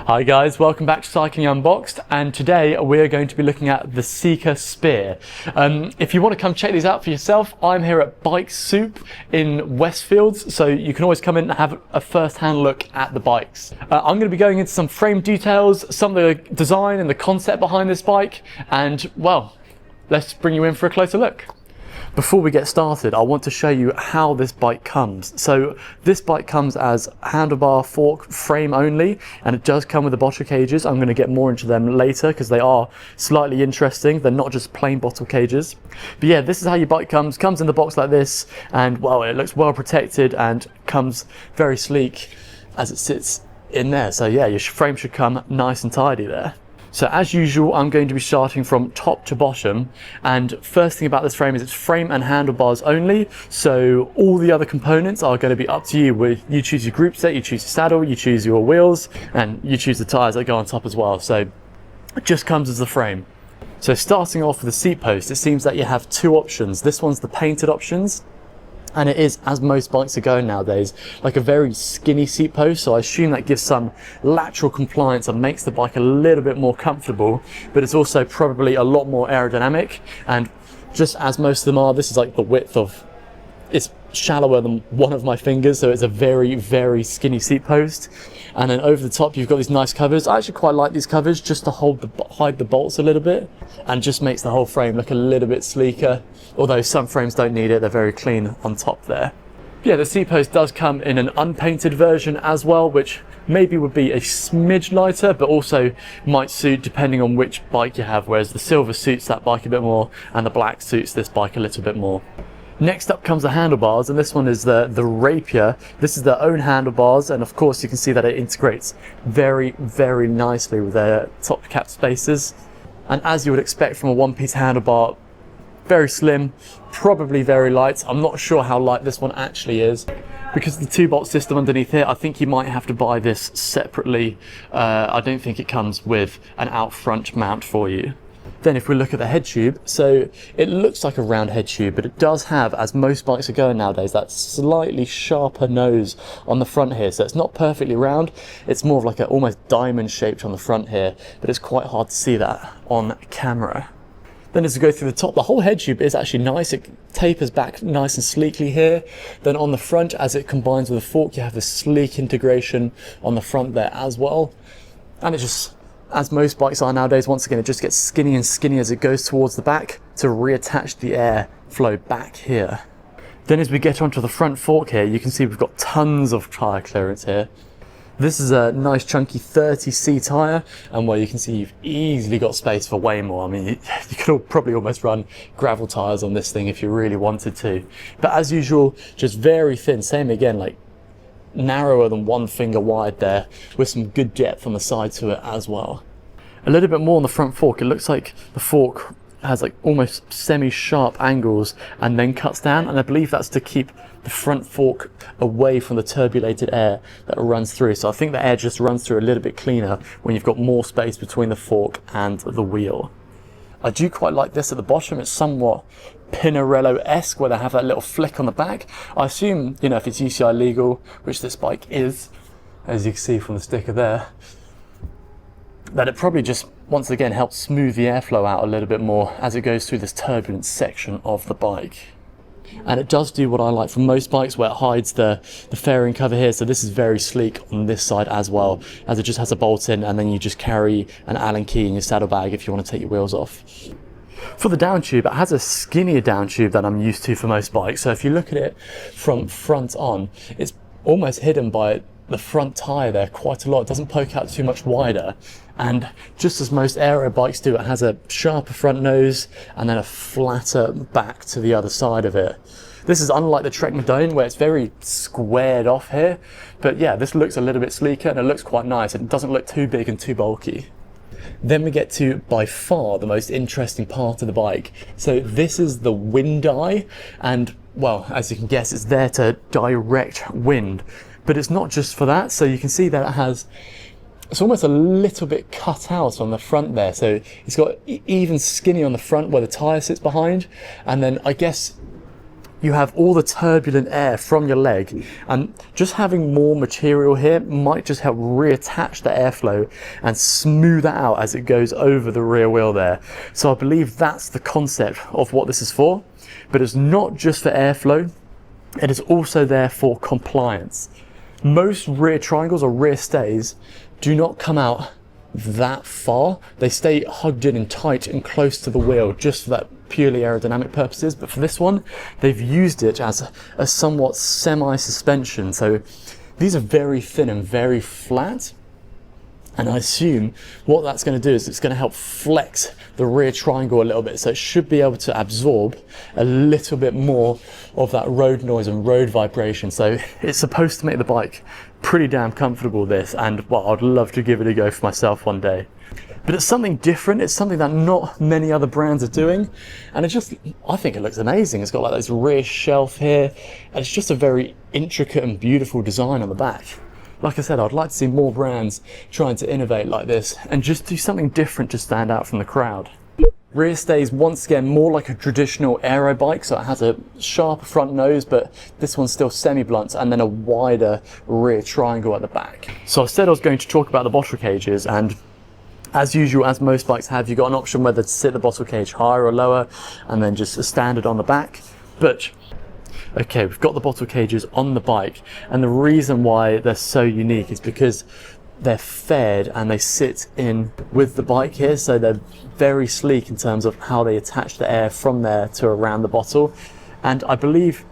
Hi guys, welcome back to Cycling Unboxed, and today we're going to be looking at the Seka Spear. If you want to come check these out for yourself, I'm here at Bikesoup in Westfeilds, so you can always come in and have a first-hand look at the bikes. I'm going to be going into some frame details, some of the design and the concept behind this bike, and well, let's bring you in for a closer look. Before we get started, I want to show you how this bike comes. So this bike comes as handlebar fork frame only, and it does come with the bottle cages. I'm going to get more into them later because they are slightly interesting. They're not just plain bottle cages. But yeah, this is how your bike comes in the box like this, and well, it looks well protected and comes very sleek as it sits in there. So yeah, your frame should come nice and tidy there. So as usual, I'm going to be starting from top to bottom, and first thing about this frame is it's frame and handlebars only, so all the other components are going to be up to you. You choose your group set, you choose your saddle, you choose your wheels, and you choose the tyres that go on top as well. So it just comes as the frame. So starting off with the seat post, it seems that you have two options. This one's the painted options, and it is, as most bikes are going nowadays, like a very skinny seat post, so I assume that gives some lateral compliance and makes the bike a little bit more comfortable, but it's also probably a lot more aerodynamic. And just as most of them are, this is like the width of, it's shallower than one of my fingers, so it's a very, very skinny seat post. And then over the top you've got these nice covers. I actually quite like these covers just to hide the bolts a little bit, and just makes the whole frame look a little bit sleeker, although some frames don't need it, they're very clean on top there. Yeah, the seat post does come in an unpainted version as well, which maybe would be a smidge lighter, but also might suit depending on which bike you have, whereas the silver suits that bike a bit more and the black suits this bike a little bit more. Next up comes the handlebars, and this one is the Rapier. This is their own handlebars, and of course you can see that it integrates very, very nicely with their top cap spacers. And as you would expect from a one-piece handlebar, very slim, probably very light. I'm not sure how light this one actually is. Because of the 2-bolt system underneath here, I think you might have to buy this separately. I don't think it comes with an out front mount for you. Then if we look at the head tube, so it looks like a round head tube, but it does have, as most bikes are going nowadays, that slightly sharper nose on the front here. So it's not perfectly round, it's more of like a almost diamond shaped on the front here, but it's quite hard to see that on camera. Then as we go through the top, the whole head tube is actually nice. It tapers back nice and sleekly here. Then on the front, as it combines with the fork, you have this sleek integration on the front there as well. And it just, as most bikes are nowadays, once again, it just gets skinny and skinny as it goes towards the back to reattach the air flow back here. Then as we get onto the front fork here, you can see we've got tons of tyre clearance here. This is a nice chunky 30C tyre, and well, you can see you've easily got space for way more. I mean, you could probably almost run gravel tyres on this thing if you really wanted to. But as usual, just very thin, same again, like narrower than one finger wide there, with some good depth on the side to it as well. A little bit more on the front fork. It looks like the fork has like almost semi-sharp angles and then cuts down, and I believe that's to keep the front fork away from the turbulated air that runs through. So I think the air just runs through a little bit cleaner when you've got more space between the fork and the wheel. I do quite like this at the bottom. It's somewhat Pinarello-esque, where they have that little flick on the back. I assume, you know, if it's UCI legal, which this bike is, as you can see from the sticker there, that it probably just, once again, helps smooth the airflow out a little bit more as it goes through this turbulent section of the bike. And it does do what I like from most bikes, where it hides the fairing cover here. So this is very sleek on this side as well, as it just has a bolt in, and then you just carry an Allen key in your saddlebag if you want to take your wheels off. For the down tube, it has a skinnier down tube than I'm used to for most bikes. So if you look at it from front on, it's almost hidden by the front tyre there quite a lot. It doesn't poke out too much wider. And just as most aero bikes do, it has a sharper front nose and then a flatter back to the other side of it. This is unlike the Trek Madone, where it's very squared off here. But yeah, this looks a little bit sleeker and it looks quite nice. It doesn't look too big and too bulky. Then we get to, by far, the most interesting part of the bike. So this is the wind eye, and well, as you can guess, it's there to direct wind. But it's not just for that. So you can see that it has, it's almost a little bit cut out on the front there. So it's got even skinny on the front where the tyre sits behind. And then I guess you have all the turbulent air from your leg, and just having more material here might just help reattach the airflow and smooth that out as it goes over the rear wheel there. So I believe that's the concept of what this is for, but it's not just for airflow, it is also there for compliance. Most rear triangles or rear stays do not come out that far. They stay hugged in and tight and close to the wheel just for that purely aerodynamic purposes, but for this one they've used it as a somewhat semi-suspension. So these are very thin and very flat, and I assume what that's going to do is it's going to help flex the rear triangle a little bit, so it should be able to absorb a little bit more of that road noise and road vibration. So it's supposed to make the bike pretty damn comfortable, this, and well, I'd love to give it a go for myself one day. But it's something different, it's something that not many other brands are doing, and I think it looks amazing. It's got like this rear shelf here, and it's just a very intricate and beautiful design on the back. Like I said, I'd like to see more brands trying to innovate like this and just do something different to stand out from the crowd. Rear stays once again more like a traditional aero bike, so it has a sharper front nose, but this one's still semi-blunt, and then a wider rear triangle at the back. So I said I was going to talk about the bottle cages, and as usual, as most bikes have, you've got an option whether to sit the bottle cage higher or lower, and then just a standard on the back. But okay, we've got the bottle cages on the bike, and the reason why they're so unique is because they're faired and they sit in with the bike here, so they're very sleek in terms of how they attach the air from there to around the bottle. And I believe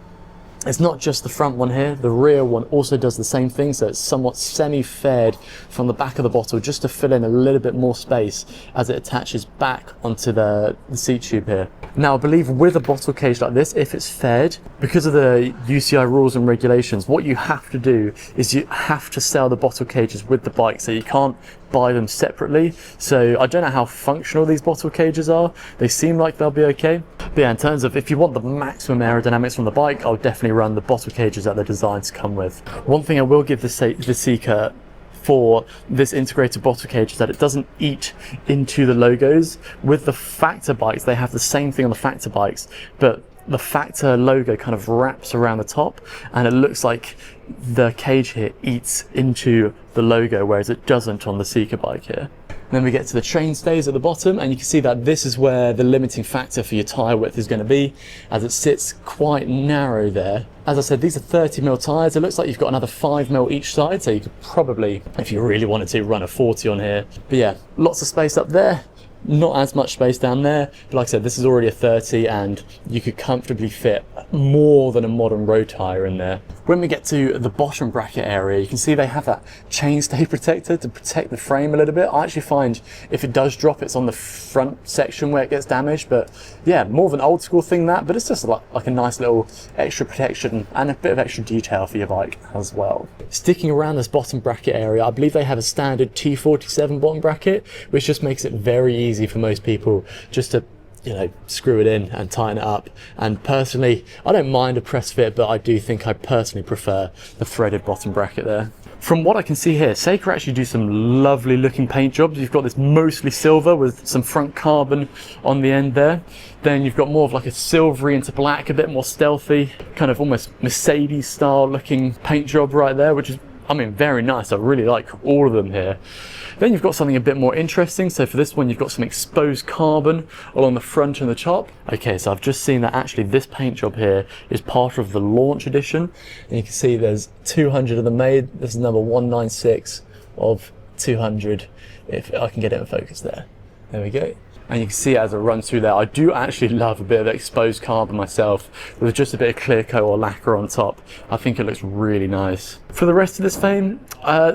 it's not just the front one here, the rear one also does the same thing, so it's somewhat semi-faired from the back of the bottle just to fill in a little bit more space as it attaches back onto the seat tube here. Now I believe with a bottle cage like this, if it's faired, because of the UCI rules and regulations, what you have to do is you have to sell the bottle cages with the bike, so you can't buy them separately. So I don't know how functional these bottle cages are. They seem like they'll be okay. But yeah, in terms of if you want the maximum aerodynamics from the bike, I'll definitely run the bottle cages that they're designed to come with. One thing I will give the Seka for this integrated bottle cage is that it doesn't eat into the logos. With the Factor bikes, they have the same thing on the Factor bikes, but the Factor logo kind of wraps around the top, and it looks like the cage here eats into the logo, whereas it doesn't on the Seka bike here. Then we get to the chain stays at the bottom, and you can see that this is where the limiting factor for your tyre width is going to be, as it sits quite narrow there. As I said, these are 30mm tyres. It looks like you've got another 5mm each side, so you could probably, if you really wanted to, run a 40 on here. But yeah, lots of space up there. Not as much space down there, but like I said, this is already a 30 and you could comfortably fit more than a modern road tyre in there. When we get to the bottom bracket area, you can see they have that chainstay protector to protect the frame a little bit. I actually find if it does drop, it's on the front section where it gets damaged, but yeah, more of an old school thing that, but it's just like a nice little extra protection and a bit of extra detail for your bike as well. Sticking around this bottom bracket area, I believe they have a standard T47 bottom bracket, which just makes it very easy for most people just to, you know, screw it in and tighten it up. And personally, I don't mind a press fit, but I do think I personally prefer the threaded bottom bracket there. From what I can see here, Seka actually do some lovely looking paint jobs. You've got this mostly silver with some front carbon on the end there. Then you've got more of like a silvery into black, a bit more stealthy, kind of almost Mercedes style looking paint job right there, which is, I mean, very nice. I really like all of them here. Then you've got something a bit more interesting. So for this one, you've got some exposed carbon along the front and the top. Okay, so I've just seen that actually this paint job here is part of the launch edition. And you can see there's 200 of them made. This is number 196 of 200, if I can get it in focus there. There we go. And you can see it as it runs through there. I do actually love a bit of exposed carbon myself, with just a bit of clear coat or lacquer on top. I think it looks really nice. For the rest of this frame,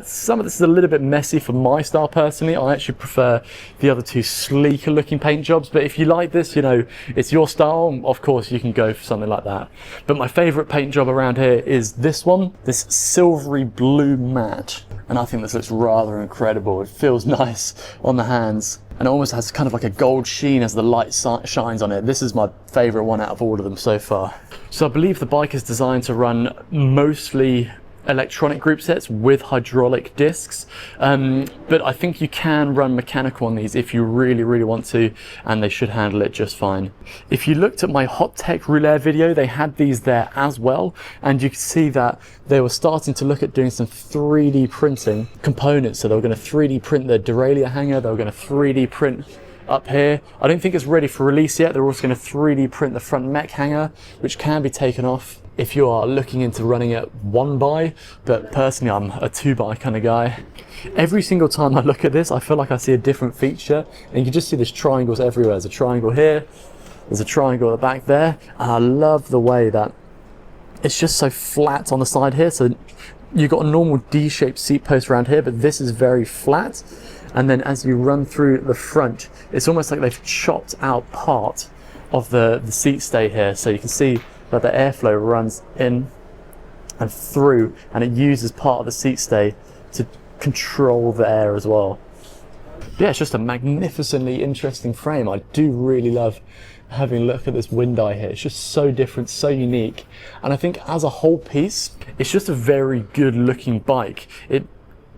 some of this is a little bit messy for my style personally. I actually prefer the other two sleeker looking paint jobs, but if you like this, you know, it's your style, of course you can go for something like that. But my favorite paint job around here is this one, this silvery blue matte. And I think this looks rather incredible. It feels nice on the hands, and it almost has kind of like a gold sheen as the light shines on it. This is my favorite one out of all of them so far. So I believe the bike is designed to run mostly electronic group sets with hydraulic discs, but I think you can run mechanical on these if you really want to, and they should handle it just fine. If you looked at my Hot Tech Roulaire video, they had these there as well, and you can see that they were starting to look at doing some 3D printing components. So they were going to 3D print the derailleur hanger, they were going to 3D print up here. I don't think it's ready for release yet. They're also going to 3D print the front mech hanger, which can be taken off if you are looking into running it 1x, but personally I'm a 2x kind of guy. Every single time I look at this, I feel like I see a different feature, and you can just see there's triangles everywhere. There's a triangle here, there's a triangle at the back there, and I love the way that it's just so flat on the side here. So you've got a normal D-shaped seat post around here, but this is very flat. And then as you run through the front, it's almost like they've chopped out part of the seat stay here. So you can see that the airflow runs in and through, and it uses part of the seat stay to control the air as well. Yeah, it's just a magnificently interesting frame. I do really love having a look at this wind eye here. It's just so different, so unique. And I think as a whole piece, it's just a very good looking bike. It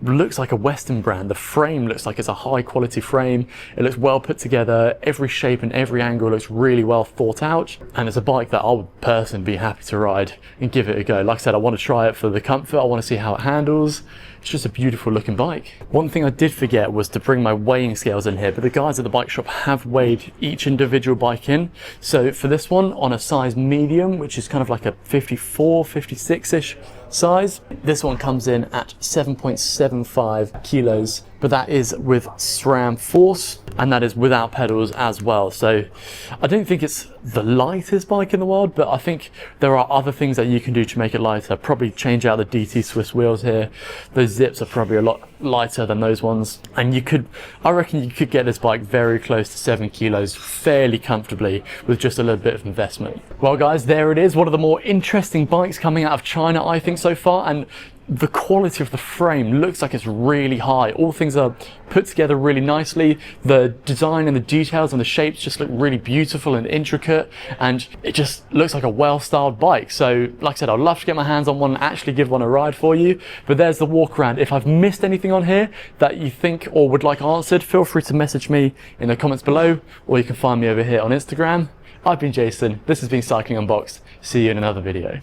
looks like a Western brand. The frame looks like it's a high quality frame. It looks well put together. Every shape and every angle looks really well thought out. And it's a bike that I would personally be happy to ride and give it a go. Like I said, I want to try it for the comfort. I want to see how it handles. It's just a beautiful looking bike. One thing I did forget was to bring my weighing scales in here, but the guys at the bike shop have weighed each individual bike in. So for this one, on a size medium, which is kind of like a 54, 56-ish size, this one comes in at 7.75 kilos, but that is with SRAM force, and that is without pedals as well. So I don't think it's the lightest bike in the world, but I think there are other things that you can do to make it lighter. Probably change out the DT Swiss wheels here. Those zips are probably a lot lighter than those ones, and I reckon you could get this bike very close to 7 kilos fairly comfortably with just a little bit of investment. Well guys, there it is, one of the more interesting bikes coming out of China I think so far, and the quality of the frame looks like it's really high. All things are put together really nicely. The design and the details and the shapes just look really beautiful and intricate, and it just looks like a well-styled bike. So like I said, I'd love to get my hands on one and actually give one a ride for you, but there's the walk around. If I've missed anything on here that you think or would like answered, feel free to message me in the comments below, or you can find me over here on Instagram. I've been Jason, this has been Cycling Unboxed. See you in another video.